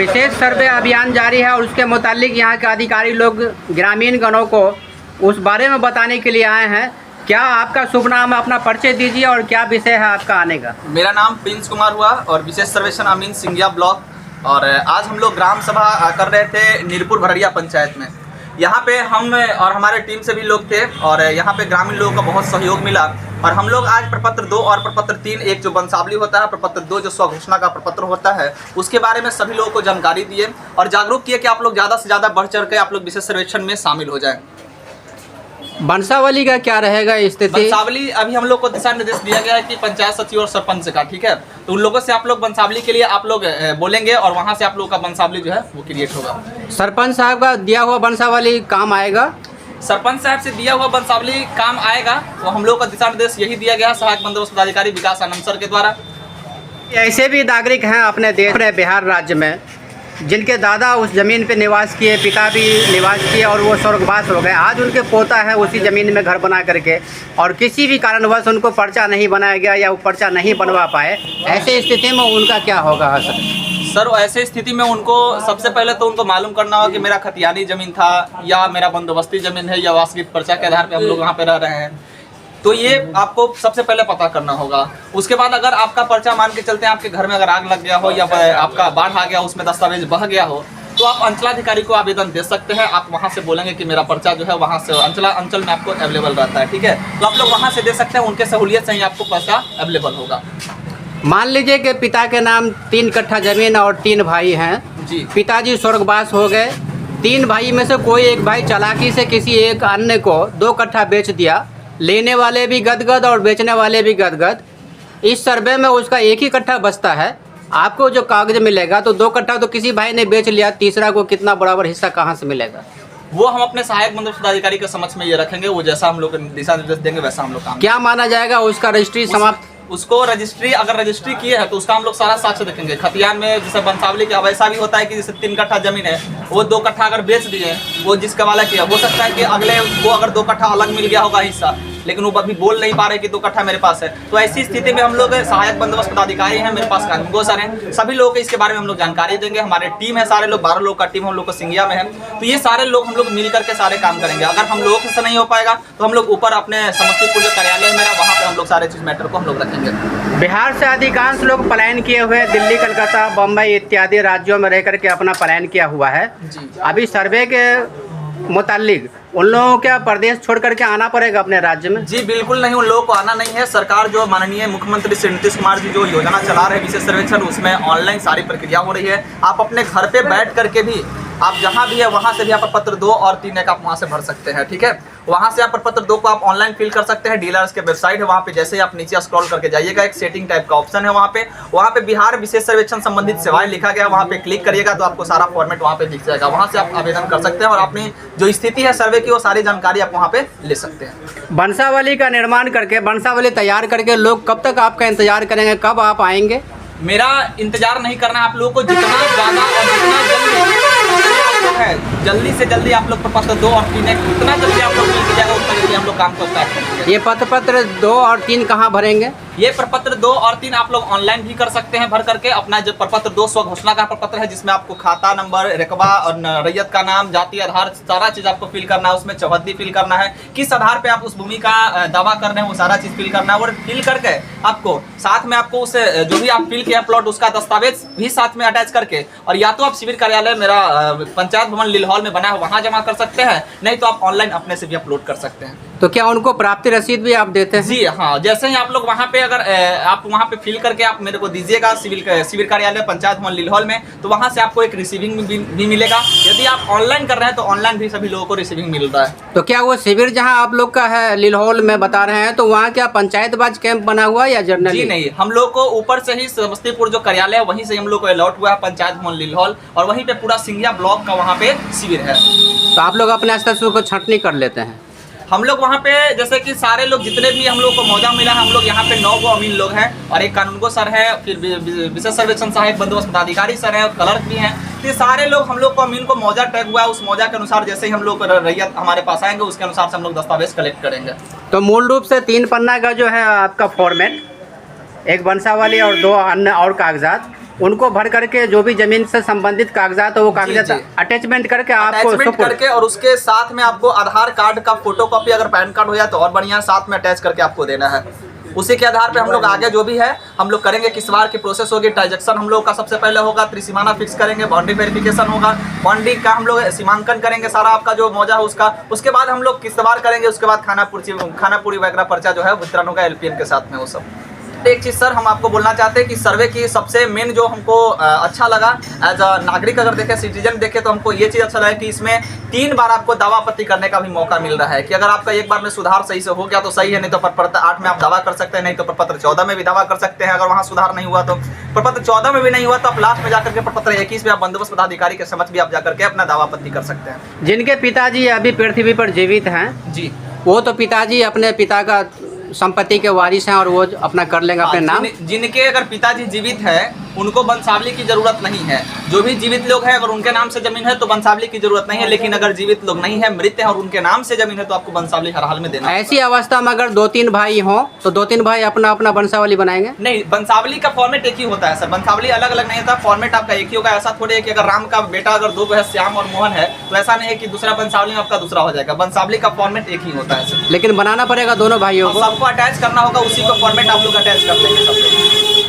विशेष सर्वे अभियान जारी है और उसके मुतालिक यहाँ के अधिकारी लोग ग्रामीण गणों को उस बारे में बताने के लिए आए हैं। क्या आपका शुभ नाम है, अपना परिचय दीजिए और क्या विषय है आपका आने का? मेरा नाम प्रिंस कुमार हुआ और विशेष सर्वेक्षण अमीन सिंघिया ब्लॉक। और आज हम लोग ग्राम सभा कर रहे थे नीरपुर भरड़िया पंचायत में। यहाँ पे हम और हमारे टीम से भी लोग थे और यहाँ पे ग्रामीण लोगों का बहुत सहयोग मिला। और हम लोग आज प्रपत्र 2 और प्रपत्र 3, एक जो वंशावली होता है, प्रपत्र 2 जो स्वघोषणा का प्रपत्र होता है, उसके बारे में सभी लोगों को जानकारी दिए और जागरूक किए कि आप लोग ज़्यादा से ज़्यादा बढ़ चढ़ के आप लोग विशेष सर्वेक्षण में शामिल हो जाएं। वंशावली का क्या रहेगा स्थिति? वंशावली अभी हम लोग को दिशा निर्देश दिया गया है कि पंचायत सचिव और सरपंच का, ठीक है, तो उन लोगों से आप लोग वंशावली के लिए आप लोग बोलेंगे और वहां से आप लोगों का वंशावली जो है वो क्रिएट होगा। सरपंच साहब का दिया हुआ वंशावली काम आएगा? सरपंच साहब से दिया हुआ वंशावली काम आएगा, तो हम लोग का दिशा निर्देश यही दिया गया सहायक बंदोबस्त पदाधिकारी विकास आनंद सर के द्वारा। ऐसे भी नागरिक हैं अपने देश में, बिहार राज्य में, जिनके दादा उस ज़मीन पे निवास किए, पिता भी निवास किए और वो स्वर्गवास हो गए। आज उनके पोता है उसी ज़मीन में घर बना करके और किसी भी कारणवश उनको पर्चा नहीं बनाया गया या वो पर्चा नहीं बनवा पाए। ऐसे स्थिति में उनका क्या होगा सर? ऐसे स्थिति में उनको सबसे पहले तो उनको मालूम करना होगा कि मेरा खतियानी ज़मीन था या मेरा बंदोबस्ती ज़मीन है या वास्तविक पर्चा के आधार पर हम लोग वहाँ पर रह रहे हैं, तो ये आपको सबसे पहले पता करना होगा। उसके बाद अगर आपका पर्चा मान के चलते हैं आपके घर में अगर आग लग गया हो या आपका बाढ़ आ गया, उसमें दस्तावेज बह गया हो, तो आप अंचलाधिकारी को आवेदन दे सकते हैं। आप वहां से बोलेंगे कि मेरा पर्चा जो है वहां से अंचल में आपको अवेलेबल रहता है, ठीक है, तो आप लोग वहां से दे सकते हैं। उनके सहूलियत से ही आपको पर्चा अवेलेबल होगा। मान लीजिए कि पिता के नाम 3 कट्ठा जमीन और 3 भाई हैं जी। पिताजी स्वर्गवास हो गए, 3 भाई में से कोई एक भाई चालाकी से किसी एक अन्य को 2 कट्ठा बेच दिया, लेने वाले भी गदगद और बेचने वाले भी गदगद। इस सर्वे में उसका 1 ही कट्ठा बचता है। आपको जो कागज मिलेगा तो 2 कट्ठा तो किसी भाई ने बेच लिया, तीसरा को कितना बराबर हिस्सा कहाँ से मिलेगा? वो हम अपने सहायक बंदोबस्त पदाधिकारी के समक्ष में ये रखेंगे। वो जैसा हम लोग दिशा निर्देश देंगे वैसा हम लोग काम। क्या माना जाएगा उसका रजिस्ट्री समाप्त? उसको रजिस्ट्री अगर रजिस्ट्री किए हैं तो उसका हम लोग सारा साक्ष्य देखेंगे। खतियान में जैसे वंशावली के अब ऐसा भी होता है कि जैसे 3 कट्ठा जमीन है, वो 2 कट्ठा अगर बेच दिए, वो जिसका वाला किया, हो सकता है कि अगले वो अगर 2 कट्ठा अलग मिल गया होगा हिस्सा, लेकिन वो अभी बोल नहीं पा रहे कि 2 कट्ठा मेरे पास है। तो ऐसी स्थिति में हम लोग सहायक बंदोबस्त पदाधिकारी हैं, मेरे पास कानूनगो सर हैं, सभी लोगों को इसके बारे में हम लोग जानकारी देंगे। हमारे टीम है, सारे लोग 12 लोग का टीम हम लोग को सिंघिया में है, तो ये सारे लोग हम लोग मिल करके सारे काम करेंगे। अगर हम लोगों से नहीं हो पाएगा तो हम लोग ऊपर अपने समस्तीपुर जो कार्यालय है मेरा, वहाँ पे हम लोग सारे चीज मैटर को हम लोग रखेंगे। बिहार से अधिकांश लोग पलायन किए हुए दिल्ली, कलकत्ता, बम्बई इत्यादि राज्यों में रह करके अपना पलायन किया हुआ है। अभी सर्वे के मुतालिक उन लोगों को क्या प्रदेश छोड़ करके आना पड़ेगा अपने राज्य में? जी बिल्कुल नहीं, उन लोगों को आना नहीं है। सरकार जो माननीय मुख्यमंत्री श्री नीतीश कुमार जी जो योजना चला रहे हैं विशेष सर्वेक्षण, उसमें ऑनलाइन सारी प्रक्रिया हो रही है। आप अपने घर पे बैठ करके भी, आप जहाँ भी है वहाँ से भी आप प्रपत्र 2 और 3 एक आप वहाँ से भर सकते हैं, ठीक है। वहाँ से आप प्रपत्र 2 को आप ऑनलाइन फिल कर सकते हैं। डीलर्स के वेबसाइट है, वहाँ पे जैसे ही आप नीचे स्क्रॉल करके जाइएगा, एक सेटिंग टाइप का ऑप्शन है, वहाँ पे बिहार विशेष सर्वेक्षण संबंधित सेवाएं लिखा गया, वहाँ पे क्लिक करिएगा तो आपको सारा फॉर्मेट वहाँ पे दिख जाएगा। वहाँ से आप आवेदन कर सकते हैं और अपनी जो स्थिति है सर्वे की वो सारी जानकारी आप वहाँ पे ले सकते हैं। वंशावली का निर्माण करके, वंशावली तैयार करके लोग कब तक आपका इंतजार करेंगे, कब आप आएंगे? मेरा इंतजार नहीं करना है आप लोगों को, जितना ज़्यादा और जितना जल्दी से जल्दी आप लोग प्रपत्र 2 और 3 जितना जल्दी आप लोग मिल जाएगा उतना जल्दी हम लोग काम को स्टार्ट करेंगे। ये प्रपत्र 2 और 3 कहाँ भरेंगे? ये प्रपत्र 2 और 3 आप लोग ऑनलाइन भी कर सकते हैं भर करके। अपना जो प्रपत्र 2 स्वघोषणा का प्रपत्र है, जिसमें आपको खाता नंबर, रकबा और रैयत का नाम, जाति, आधार, सारा चीज आपको फिल करना है। उसमें चौहद्दी फिल करना है, किस आधार पे आप उस भूमि का दावा कर रहे हैं वो सारा चीज फिल करना है। और फिल करके आपको साथ में आपको उस जो भी आप फिल किया प्लॉट उसका दस्तावेज भी साथ में अटैच करके, और या तो आप शिविर कार्यालय मेरा पंचायत भवन लिलहौल में बना है वहाँ जमा कर सकते हैं, नहीं तो आप ऑनलाइन अपने से भी अपलोड कर सकते हैं। तो क्या उनको प्राप्ति रसीद भी आप देते हैं? जी हाँ, जैसे ही आप लोग वहाँ पे अगर आप वहाँ पे फिल करके आप मेरे को दीजिएगा शिविर कार्यालय पंचायत भवन लिलहौल में, तो वहाँ से आपको एक रिसीविंग भी मिलेगा। यदि आप ऑनलाइन कर रहे हैं तो ऑनलाइन भी सभी लोगों को रिसीविंग मिल रहा है। तो क्या वो शिविर जहाँ आप लोग का है लिलहौल में बता रहे हैं, तो वहाँ क्या पंचायत बाज कैंप बना हुआ है या जर्नल? जी नहीं, हम लोग को ऊपर से ही समस्तीपुर जो कार्यालय है वहीं से हम लोग को अलॉट हुआ है पंचायत भवन लिलहौल, और वहीं पे पूरा सिंघिया ब्लॉक का वहाँ पे शिविर है। तो आप लोग अपने स्तर से उसको छंटनी कर लेते हैं? हम लोग वहाँ पे जैसे कि सारे लोग जितने भी हम लोग को मौका मिला है, हम लोग यहाँ पे 9 गो अमीन लोग हैं और एक कानूनगो सर है, फिर विशेष सर्वेक्षण सहायक बंदोबस्त पदाधिकारी सर है, क्लर्क भी हैं। ये सारे लोग हम लोग को अमीन को मौजा टैग हुआ है, उस मौजा के अनुसार जैसे ही हम लोग रैयत हमारे पास आएंगे उसके अनुसार से हम लोग दस्तावेज कलेक्ट करेंगे। तो मूल रूप से 3 पन्ना का जो है आपका फॉर्मेट, एक वंशावली और 2 अन्य और कागजात, उनको भर करके जो भी जमीन से संबंधित कागजात है वो कागजात जी। अटैचमेंट करके आपको अटैचमेंट सुपुर्द- करके, और उसके साथ में आपको आधार कार्ड का फोटोकॉपी, अगर पैन कार्ड हो जाए तो और बढ़िया, साथ में अटैच करके आपको देना है। उसी के आधार पे हम लोग आगे जो भी है हम लोग करेंगे, किस बार की प्रोसेस होगी, ट्रांजैक्शन हम लोग का सबसे पहले होगा, त्रिसीमाना फिक्स करेंगे, बाउंड्री वेरिफिकेशन होगा, बाउंड्री का हम लोग सीमांकन करेंगे, सारा आपका जो मौजा है उसका। उसके बाद हम लोग किस बार करेंगे, उसके बाद खाना पूरी वगैरह पर्चा जो है वितरण होगा LPN के साथ में वो सब। एक चीज़ सर हम आपको बोलना चाहते हैं कि सर्वे की सबसे मेन जो हमको अच्छा लगा, एज अ नागरिक अगर देखें, सिटीजन देखें, तो हमको ये चीज़ अच्छा लगा कि इसमें 3 बार आपको दावा आपत्ति करने का भी मौका मिल रहा है कि अगर आपका एक बार में सुधार सही से हो गया तो सही है, नहीं तो प्रपत्र 8 में आप दावा कर सकते हैं, नहीं तो प्रपत्र 14 में भी दावा कर सकते हैं। अगर वहाँ सुधार नहीं हुआ तो प्रपत्र 14 में भी नहीं हुआ तो आप लास्ट में जाकर के प्रपत्र 21 में आप बंदोबस्त पदाधिकारी के समक्ष भी आप जाकर के अपना दावा आपत्ति कर सकते हैं। जिनके पिताजी अभी पृथ्वी पर जीवित हैं, जी, वो तो पिताजी अपने पिता का संपत्ति के वारिस हैं और वो अपना कर लेंगे अपने नाम। जिनके अगर पिताजी जीवित है उनको वंशावली की जरूरत नहीं है। जो भी जीवित लोग हैं अगर उनके नाम से जमीन है तो वंशावली की जरूरत नहीं है, लेकिन अगर जीवित लोग नहीं है, मृत है और उनके नाम से जमीन है तो आपको वंशावली हर हाल में देना है। ऐसी अवस्था में अगर 2-3 भाई हों तो 2-3 भाई अपना अपना वंशावली बनाएंगे। नहीं, वंशावली का फॉर्मेट एक ही होता है सर, वंशावली अलग अलग नहीं होता, फॉर्मेट आपका एक ही होगा। ऐसा थोड़ी है कि अगर राम का बेटा अगर 2 है, श्याम और मोहन है, तो ऐसा नहीं है कि दूसरा वंशावली में आपका दूसरा हो जाएगा। वंशावली का फॉर्मेट एक ही होता है सर। लेकिन बनाना पड़ेगा दोनों भाइयों को। सबको अटैच करना होगा, उसी को फॉर्मेट आप लोग अटैच कर लेंगे सब लोग।